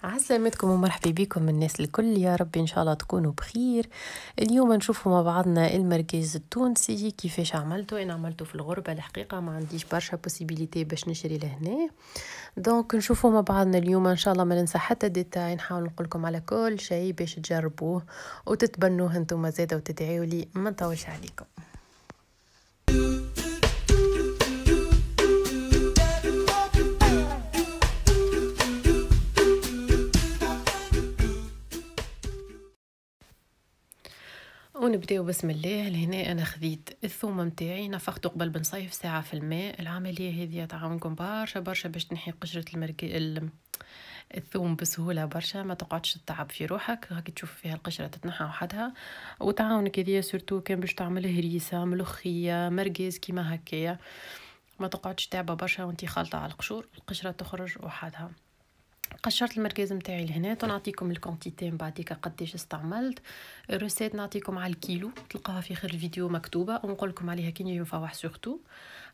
عسلامتكم ومرحبا بكم الناس الكل، يا رب إن شاء الله تكونوا بخير. اليوم نشوفوا مع بعضنا المركز التونسي كيفاش عملته. أنا عملته في الغربة، الحقيقة ما عنديش برشا بوسيبيليتي باش نشري لهنا. دونك نشوفوا مع بعضنا اليوم إن شاء الله، ما ننسى حتى ديتاي، نحاول نقولكم على كل شيء باش تجربوه وتتبنوه انتم زاده وتدعيوا لي. ما نطولش عليكم. ونبداو بسم الله. لهنا انا خذيت الثوم متاعي، نفخته قبل بنصيف ساعه في الماء. العمليه هذه تعاونكم برشا برشا باش تنحي قشره الثوم بسهوله برشا، ما تقعدش تتعب في روحك. هاكي تشوف فيها القشره تتنحى وحدها، وتعاونك هذه سورتو كان باش تعمل هريسه، ملوخيه، مرقز كيما هكايا. ما تقعدش تعبه برشا وانتي خالطه على القشور، القشره تخرج وحدها. قشرت المركز متاعي لهنا، نعطيكم الكونتيتي من بعديك قديش استعملت. الروسيت نعطيكم على الكيلو، تلقاها في اخر الفيديو مكتوبه، ونقول لكم عليها كي ينفع سورتو.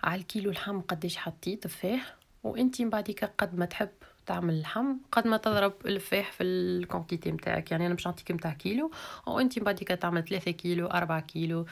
على الكيلو اللحم قديش حطيت تفاح، وانتي من بعديك قد ما تحب تعمل اللحم قد ما تضرب الفاح في الكونتيتي متاعك. يعني انا باش نعطيك متاع كيلو، وانتي من بعديك تعمل 3 كيلو 4 كيلو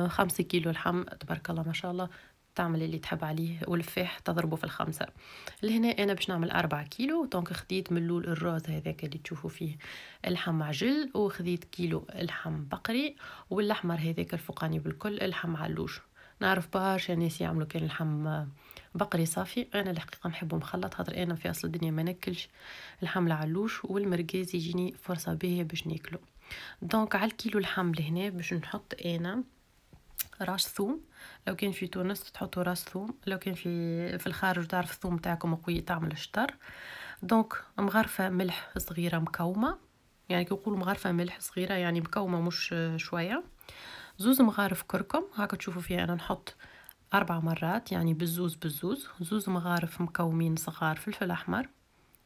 5 كيلو لحم، تبارك الله ما شاء الله، تعمل اللي تحب عليه، والفاح تضربه في الخمسة. لهنا انا باش نعمل 4 كيلو. دونك خديت من اللول الروز هذاك اللي تشوفوا فيه اللحم معجل، وخديت كيلو لحم بقري، والاحمر هذاك الفوقاني بالكل اللحم علوش. نعرف برشا ناس يعملوا كان اللحم بقري صافي، انا الحقيقه نحبه مخلط، خاطر انا في اصل الدنيا ما ناكلش اللحم العلوش، والمرقاز يجيني فرصه باهيه باش ناكله. دونك على الكيلو اللحم لهنا باش نحط انا راس ثوم. لو كان في تونس تحطوا راس ثوم، لو كان في الخارج تعرف الثوم تاعكم قوي تعمل شطر. دونك مغرفه ملح صغيره مكومه، يعني كي نقول مغرفه ملح صغيره يعني مكومه مش شويه. زوز مغارف كركم، هاكا تشوفوا فيها انا نحط 4 مرات، يعني بالزوز بالزوز. زوز مغارف مكومين صغار فلفل احمر،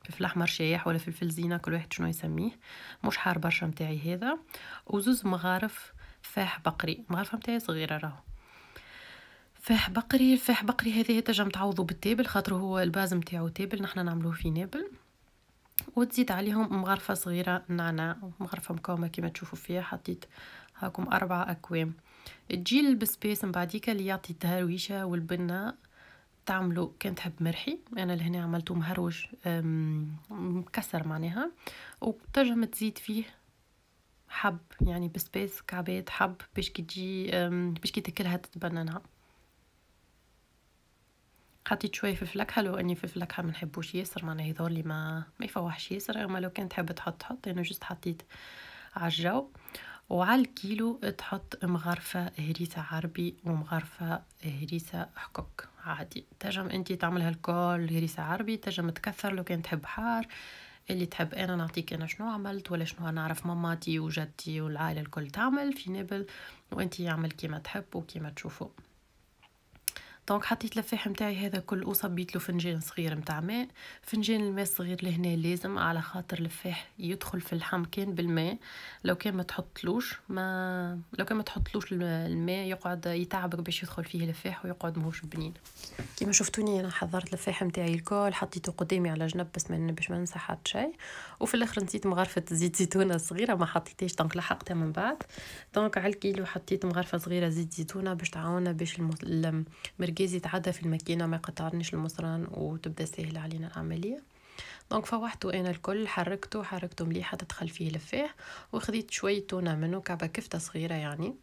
فلفل احمر شايح ولا فلفل زينه كل واحد شنو يسميه، مش حار برشا متاعي هذا. وزوز مغارف فاح بقري، مغرفه متاعي صغيره راهو. فاح بقري، الفاح بقري هذه تنجم تعوضوا بالتابل، خاطر هو الباز متاعو تابل، نحنا نعملوه في نابل. وتزيد عليهم مغرفه صغيره نعناع، مغرفه مكومه كما تشوفوا فيها، حطيت هاكم 4 اكوام. تجي البسباس من بعديك اللي يعطي التهرويشه والبنه، تعملوا كان تحب مرحي، انا لهنا عملته مهروج مكسر معناها. وتنجم تزيد فيه حب، يعني بسباس كعبات حب، باش كي تجي باش كي تاكلها تتبننها. حطيت شويه فلفل اكحل، لو اني فلفل اكحل ما نحبوش ياسر، معناها يظهر لي ما يفوحش ياسر، اما لو كان تحب تحط انا جست حطيت على الجو. وعلى الكيلو تحط مغرفه هريسه عربي ومغرفه هريسه حكوك عادي. تنجم انتي تعملها الكل هريسه عربي، تنجم تكثر لو كان تحب حار، اللي تحب. انا نعطيك انا شنو عملت، ولا شنو نعرف ماماتي وجدتي والعائله الكل تعمل في نابل، وانتي يعمل كيما تحب وكيما تشوفوا. دونك حطيت لفاح متاعي هذا كل، وصبيت له فنجان صغير متاع ماء. فنجان الماء الصغير لهنا لازم، على خاطر الفاح يدخل في اللحم كان بالماء. لو كان ما تحطلوش الماء يقعد يتعبك باش يدخل فيه الفاح ويقعد ماهوش بنين. كيما شفتوني انا حضرت الفاح متاعي الكل، حطيته قدامي على جنب بس باش ما ننسى حتى شيء. وفي الاخر نسيت مغرفه زيت زيتونه صغيره ما حطيتهاش، دونك لحقتها من بعد. دونك على الكيلو حطيت مغرفه صغيره زيت زيتونه باش تعاوننا باش المرقاز يتعدى في الماكينه، ما يقطعنيش المصران وتبدا سهله علينا العمليه. دونك فوحته انا الكل، حركته مليح حتى تدخل فيه الفاح. وخذيت شويه تونه منه، كعبه كفته صغيره يعني،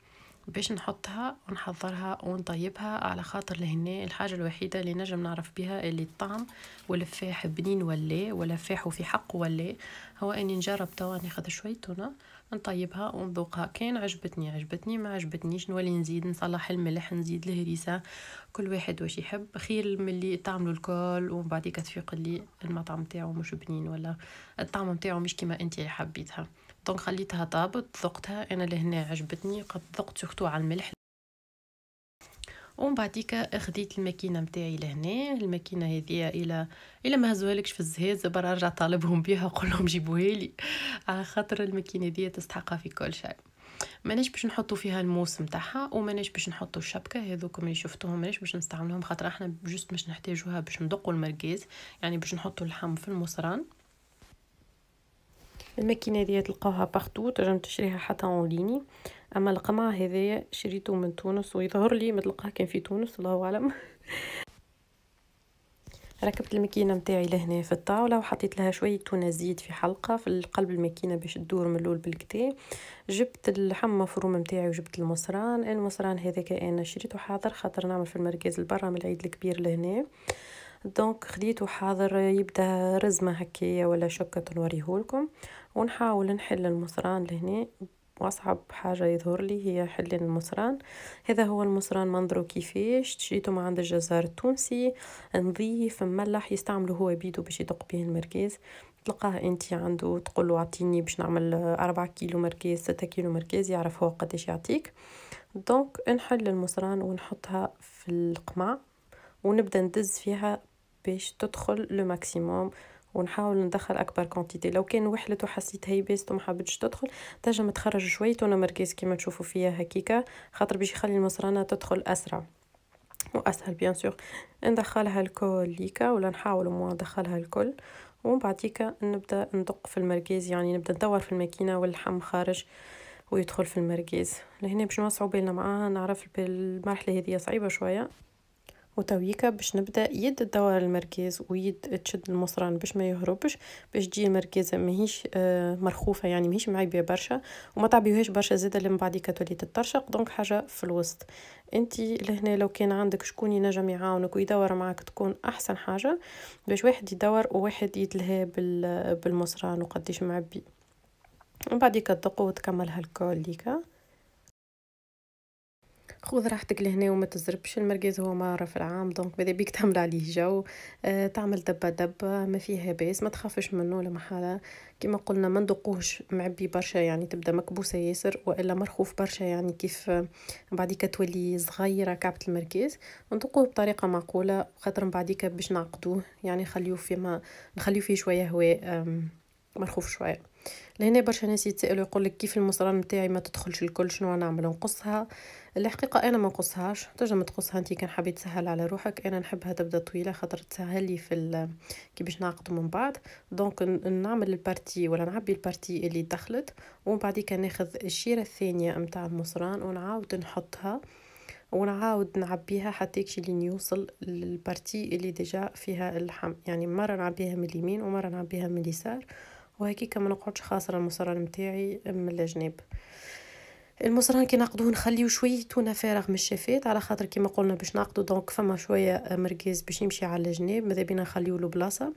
باش نحطها ونحضرها ونطيبها. على خاطر لهنا الحاجه الوحيده اللي نجم نعرف بها اللي الطعم والفاح بنين ولا فاح وفي حق ولا، هو اني نجرب توا ناخذ شويه تونه نطيبها ونذوقها. كان عجبتني ما عجبتنيش نولي نزيد نصلح الملح، نزيد الهريسه، كل واحد واش يحب. خير من اللي تعملوا الكل ومن بعديك تفيق اللي المطعم تاعو مش بنين ولا الطعم تاعو مش كيما انت حبيتها. دونك خليتها طابت، ذقتها انا لهنا عجبتني، قد ذقت سورتو على الملح. ومن بعديك خديت الماكينه متاعي لهنا. الماكينه هذه الى ما هزوهالكش في الزهاز برا ارجع طالبهم بها وقول لهم جيبوها لي، على خاطر الماكينه دي تستحقها في كل شيء. ماناش باش نحطوا فيها الموس متاعها، وماناش باش نحطوا الشبكه هذوكم اللي شفتوهم، ماناش باش نستعملهم، خاطر احنا جست باش نحتاجوها باش ندقوا المرقاز، يعني باش نحطوا اللحم في المصران. الماكينه هذه تلقاوها بارتو، تنجم تشريها حتى اونليني. اما القمع هذايا شريته من تونس ويظهر لي ما تلقاه كان في تونس، الله اعلم. ركبت الماكينه متاعي لهنا في الطاوله وحطيت لها شويه تونه زيت في حلقه في قلب الماكينه باش تدور من الاول بالكدا. جبت اللحم مفروم متاعي وجبت المصران هذاك انا شريته حاضر خاطر نعمل في المركز البرا من العيد الكبير لهنا. دونك خديته حاضر يبدا رزمه هكايا ولا شكه نوريهولكم. ونحاول نحل المصران لهنا، واصعب حاجه يظهر لي هي حلين المصران. هذا هو المصران منظره كيفاش شريته من عند الجزار التونسي، نظيف مملح، يستعمله هو بيدو باش يدق به المركز. تلقاه انتي عنده تقول له اعطيني باش نعمل 4 كيلو مركز 6 كيلو مركز، يعرف هو قداش يعطيك. دونك نحل المصران ونحطها في القمع ونبدا ندز فيها باش تدخل لو ماكسيموم، ونحاول ندخل اكبر كونتيتي. لو كان وحلت وحسيت هي بيست وما حبيتش تدخل تنجم تخرج شويه تونا مركز كيما تشوفوا فيها هكيكا، خاطر باش يخلي المصرانه تدخل اسرع واسهل. بيان سور ندخلها الكل ليكا ولا نحاول ندخلها الكل، ومن بعديكا نبدا ندق في المركز، يعني نبدا ندور في الماكينه واللحم خارج ويدخل في المركز. لهنا باش نوسعوا بالنا معاها، نعرف المرحله هذه صعيبه شويه. وتويكا باش نبدا يد تدور المركز ويد تشد المصران باش ما يهربش، باش تجي المركز ماهيش مرخوفه، يعني ماهيش معيبه برشا وما تعبيوهاش برشا زاده اللي من بعديك تولي تترشق. دونك حاجه في الوسط. انتي لهنا لو كان عندك شكون ينجم يعاونك ويدور معاك تكون احسن حاجه، باش واحد يدور وواحد يتلهى بالمصران وقديش معبي. من بعديك تدق وتكملها الكل ليكا. خذ راحتك لهنا وما تزربش، المركز هو مرة في العام دونك ماذا بيك تعمل عليه جو. تعمل دبة دبة ما فيها باس، ما تخافش منه لمحالة. كما قلنا ما ندقوهش معبي برشا يعني تبدا مكبوسة ياسر، والا مرخوف برشا يعني كيف بعديك تولي صغيرة كعبة المركز. ندقوه بطريقة معقولة خاطر بعديك باش نعقدوه، يعني نخليه فيه شوية هواء مرخوف شوية. لهنا برشا ناس يتسائلوا يقولك كيف المصران متاعي ما تدخلش الكل، شنو نعمل نقصها؟ الحقيقة انا ما نقصهاش، تنجم تقصها انتي كان حبيت تسهل على روحك. انا نحبها تبدا طويلة خاطر تسهل لي كي باش نعقد من بعد. دونك نعمل البارتي ولا نعبي البارتي اللي دخلت، ومن بعديك ناخذ الشيرة الثانية متاع المصران ونعاود نحطها ونعاود نعبيها حتى يكشي لين يوصل للبارتي اللي ديجا فيها اللحم. يعني مرة نعبيها من اليمين ومرة نعبيها من اليسار، وهكيك ما نقعدش خاسره المصران متاعي من الجناب. المصران كي نعقدوه نخليو شويه تونه فارغ من الشفات على خاطر كيما قلنا باش نعقدو، دونك فما شويه مركز باش يمشي على الجناب، ماذا بينا نخليو له بلاصه.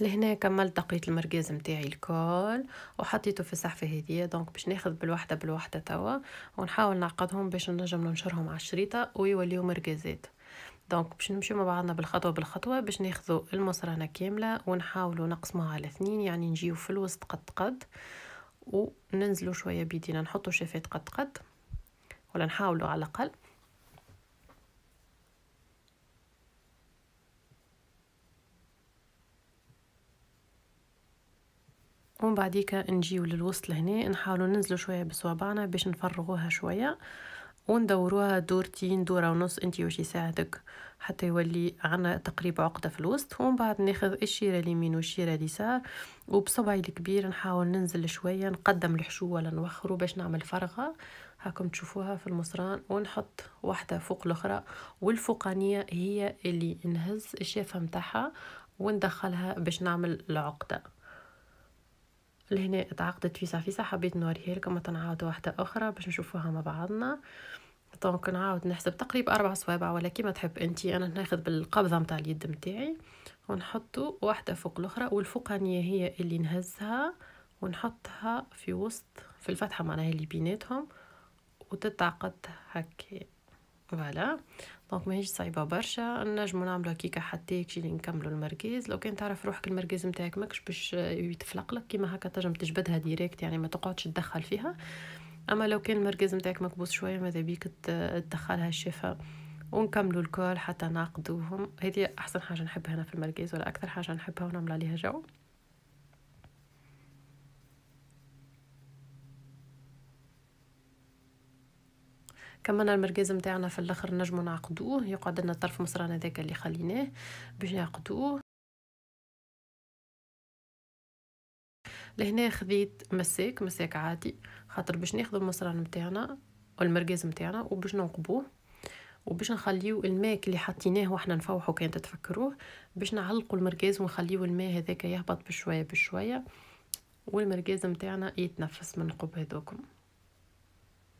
لهنا كملت دقيت المركز متاعي الكل وحطيته في السحفه هذه. دونك باش ناخذ بالوحده توا ونحاول نعقدهم باش نجم ننشرهم على الشريطه ويوليو مركزات. دونك باش نمشي مع بعضنا بالخطوه باش ناخذوا المصرانه كامله ونحاولوا نقسموها على 2، يعني نجيو في الوسط قد وننزلوا شويه بيدينا نحطوا شفات قد ولا نحاولوا على الاقل. ومن بعديك نجيو للوسط لهنا نحاولوا ننزلوا شويه بصوابعنا باش نفرغوها شويه وندوروها دورتين دورة ونص انتي واش يساعدك حتى يولي عنا تقريبا عقدة في الوسط. ومن بعد ناخذ الشيرة اليمين والشيرة اليسار وبصبعي الكبير نحاول ننزل شوية نقدم الحشو ولا نوخره باش نعمل فرغة هاكم تشوفوها في المصران، ونحط واحدة فوق الاخرى، والفوقانية هي اللي نهز الشافة متاعها وندخلها باش نعمل العقدة. لهنا تعقدت فيسا حبيت نوريها لكم تنعاود واحدة اخرى باش نشوفوها مع بعضنا. دونك نعاود نحسب تقريبا 4 صوابع ولا كيما تحب انتي. انا ناخذ بالقبضه متاع اليد متاعي ونحطو واحده فوق الاخرى، والفوقانيه هي اللي نهزها ونحطها في وسط في الفتحه معناها اللي بيناتهم وتتعقد هكا. فوالا دونك ماهيش صعيبه برشا، نجمو نعملو هكيكا حتى يكشي نكملو المركز. لو كان تعرف روحك المركز نتاعك ماكش باش يتفلق لك كيما هكا تنجم تجبدها ديريكت، يعني ما تقعدش تدخل فيها. اما لو كان المركز نتاعك مكبوس شويه ماذا بيك تدخلها الشفا ونكملوا الكل حتى نعقدوهم. هذه احسن حاجه نحبها انا في المركز ولا اكثر حاجه نحبها ونعمل عليها جو. كملنا المركز نتاعنا في الاخر نجمو نعقدوه، يقعد لنا طرف مصران هذاك اللي خليناه باش نعقدوه. لهنا خذيت مساك عادي، خاطر باش ناخذ المصران نتاعنا والمرقاز نتاعنا وباش ننقبوه وباش نخليو الماء اللي حطيناه وحنا نفوحو كان تتفكروه، باش نعلقوا المرقاز ونخليو الماء هذاك يهبط بشويه بشويه والمرقاز نتاعنا يتنفس من النقب هذوكم.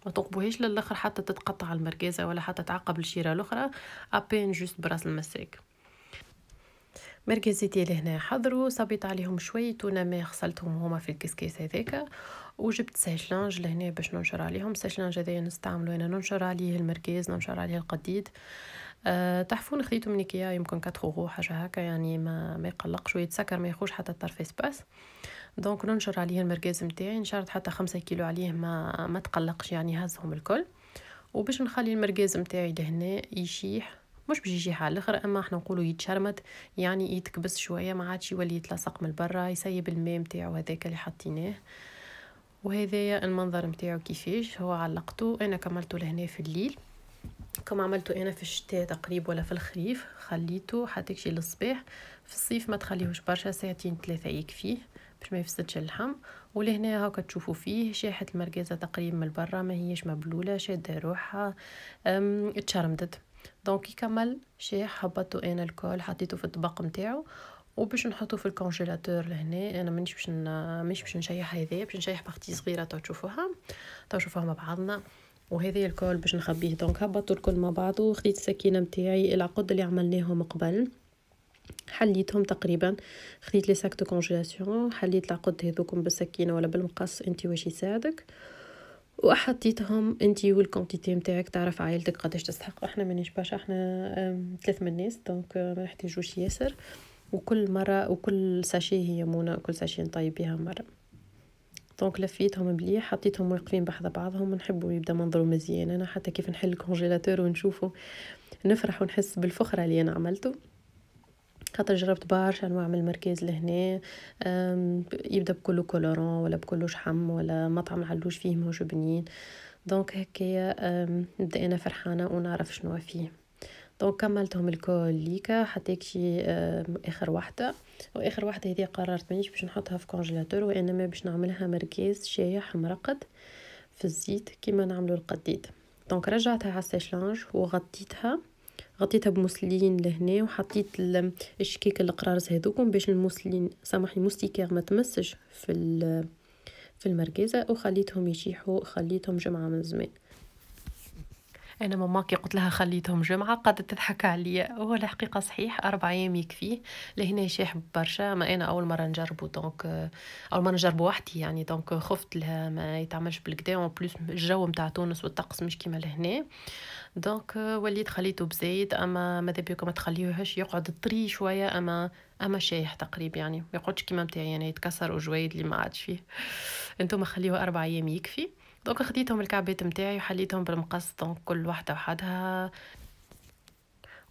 ما تنقبوهاش للاخر حتى تتقطع المرقازه ولا حتى تعقب الشيره الاخرى، ابين جوست براس المساك. مرقزتي لهنا حضروا، صبيت عليهم شويه تونه ماء غسلتهم هما في الكسكاس هذاك، وجبت ساشلانج لهنا باش ننشر عليهم. ساشلانج هذايا نستعملو انا ننشر عليه المرقاز، ننشر عليه القديد. تحفون خديته من ايكيا يمكن 4 اورو حاجه هكا، يعني ما يقلق، شويه سكر ما يخوش حتى الطرف سباس. دونك ننشر عليه المرقاز نتاعي، نشرت حتى 5 كيلو عليه، ما تقلقش يعني هزهم الكل. وباش نخلي المرقاز نتاعي لهنا يشيح، مش باش يشيح على الاخر، اما احنا نقولوا يتشرمد، يعني يتكبس شويه، ما عادش يولي يتلصق من برا، يسيب الماء نتاعو هذاك اللي حطيناه. وهذايا المنظر نتاعو كيفاش هو علقته. انا كملته لهنا في الليل كما عملته انا في الشتاء تقريبا ولا في الخريف، خليته حتى يكشي للصباح. في الصيف ما تخليهوش برشا، 2-3 يكفيه باش ما يفسدش اللحم. ولهنا هاكا تشوفوا فيه شاحة المرقازة تقريبا من برا، ما هيش مبلولة، شادة روحها، اتشرمدت. دونك يكمل شاح، هبطته انا الكل، حطيته في الطبق نتاعو وباش نحطه في الكونجيلاتور لهنا. انا مش باش نشيح هذا، باش نشيح بارتي صغيره تشوفوها مع بعضنا. وهذه الكل باش نخبيه. دونك هبطوا الكل مع بعضه، خديت السكينه نتاعي العقد اللي عملناهم قبل، حليتهم تقريبا، خديت لي ساك دو كونجيلاسيون، حليت العقد هذوكم بالسكينه ولا بالمقص انت واش يساعدك، وحطيتهم انت والكونتيتي نتاعك، تعرف عائلتك قداش تستحق. احنا مانيش برشا، احنا 3 من الناس، دونك ما نحتاجوش ياسر. وكل مره وكل ساشي هي مونه، كل ساشي نطيب بها مره. دونك لفيتهم مليح، حطيتهم واقفين بحذا بعضهم، ونحبوا يبدا منظره مزيان. انا حتى كيف نحل الكونجيلاتور ونشوفه نفرح ونحس بالفخر اللي انا عملته، خاطر جربت برشا انواع من المركز لهنا، يبدا بكله كولورون ولا بكله شحم ولا مطعم علوش فيه موجبنين. دونك هكايا نبدا انا فرحانه ونعرف شنو فيه. دونك كملتهم الكل ليكا حتى يكشي اخر واحده. واخر واحده هذه قررت مانيش باش نحطها في كونجيلاتور، وانما باش نعملها مركز شايح مرقد في الزيت كيما نعملوا القديد. دونك رجعتها على السيشلانج وغطيتها بموسلين لهنا، وحطيت الشكيك القرارز هذوكم باش الموسلين سامحني موستيكير ما تمسش في المركزه، وخليتهم يشيحوا، خليتهم جمعه من زمان. انا ماماكي قلت لها خليتهم جمعه، قعدت تضحك عليا، هو الحقيقه صحيح 4 ايام يكفيه. لهنا شاح برشا، ما انا اول مره نجربه، دونك اول مره نجربه وحدي يعني، دونك خفت لها ما يتعملش بالكدا، اون بليس الجو نتاع تونس والطقس مش كيما لهنا. دونك وليت خليته بزيت، اما ماذا بيكم ما تخليوهش يقعد طري شويه، اما شايح تقريبا يعني، ما يقعدش كيما نتاعي يعني يتكسر وجويد اللي ما عادش فيه. انتم خليوه 4 ايام يكفي. دونك خديتهم الكعبات نتاعي وحليتهم بالمقص، دونك كل واحده وحدها،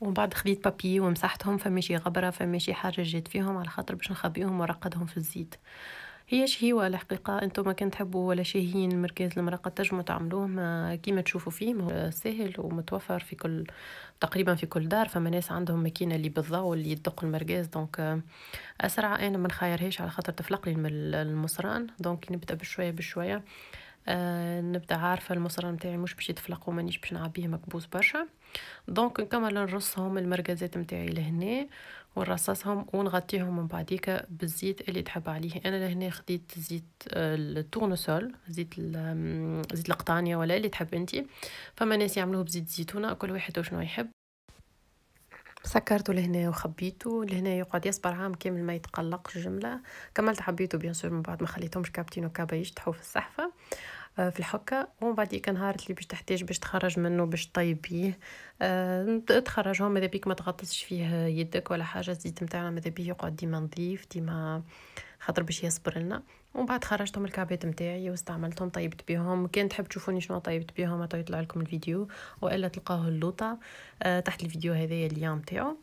ومن بعد خديت بابي ومسحتهم، فماشي غبره فماشي حاجه جات فيهم، على خاطر باش نخبيهم ورقدهم في الزيت. هي شهيوة الحقيقة، انتم ما كان تحبوا ولا شاهين المركز المرقد تجمعوا تعملوه كيما تشوفوا فيه، سهل ومتوفر في كل تقريبا في كل دار. فما ناس عندهم ماكينه اللي بالضوء واللي يدق المركز، دونك اسرع. انا ما نخيرهاش على خاطر تفلق لي المصران، دونك نبدا بشويه بشويه. نبدا عارفه المصران نتاعي مش باش يتفلق ومانيش باش نعبيه مكبوس برشا. دونك نكمل نرصهم المرقزات نتاعي لهنا ونرصصهم ونغطيهم من بعديك بالزيت اللي تحب عليه. انا لهنا خديت زيت التورنسول، زيت القطانيه ولا اللي تحب انتي. فما ناس يعملوه بزيت زيتونه، كل واحد وشنو يحب. سكرته لهنا وخبيته لهنا يقعد يصبر عام كامل ما يتقلقش جمله. كملت حبيته بيان سور من بعد ما خليتهمش كابتين وكابا يشطحوا في الصحفه في الحكه. ومن بعد كان نهار اللي باش تحتاج باش تخرج منه باش طيب بيه، تخرجهم. ماذا بيك ما تغطسش فيه يدك ولا حاجه، الزيت نتاعنا ماذا بيه يقعد ديما نظيف ديما، خاطر باش يصبر لنا. ومن بعد خرجتهم الكعبات نتاعي واستعملتهم، طيبت بيهم. كان تحب تشوفوني شنو طيبت بيهم يطلع لكم الفيديو، والا تلقاوه اللوطه تحت الفيديو هذايا اللين نتاعو.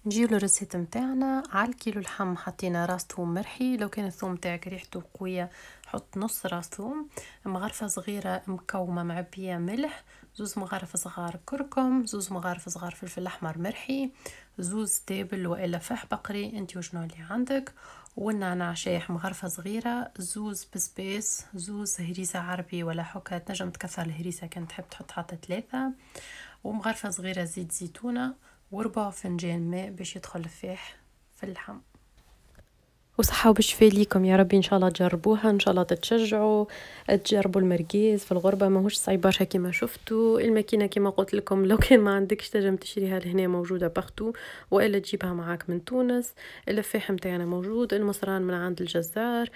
نجيو للريسيت نتاعنا. على الكيلو لحم حطينا راس ثوم مرحي، لو كان الثوم تاعك ريحته قويه حط نص راس ثوم، مغرفه صغيره مكومه معبيه ملح، 2 مغارف صغار كركم، 2 مغارف صغار فلفل احمر مرحي، زوز تابل والا فح بقري انت وشنو اللي عندك، والنعناع شايح مغرفة صغيرة، زوز بسباس، زوز هريسة عربي ولا حكة، تنجم تكثر الهريسة كان تحب تحط حتى 3، ومغرفة صغيرة زيت زيتونة، وربع فنجان ماء باش يدخل الفاح في اللحم. وصحة وبالشفاء ليكم يا ربي، ان شاء الله تجربوها، ان شاء الله تتشجعوا تجربوا المرقيز في الغربة، ماهوش صعيب برشا كيما شفتوا. الماكينة كيما قلت لكم لو كان ما عندكش تنجم تشتريها لهنا، موجودة بختو، والا تجيبها معاك من تونس. اللفاح متاعنا موجود، المصران من عند الجزار.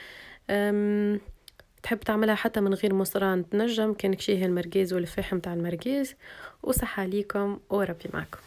تحب تعملها حتى من غير مصران تنجم، كانك شاهي المرقيز واللفاح متاع المرقيز. وصحة ليكم وربي معكم.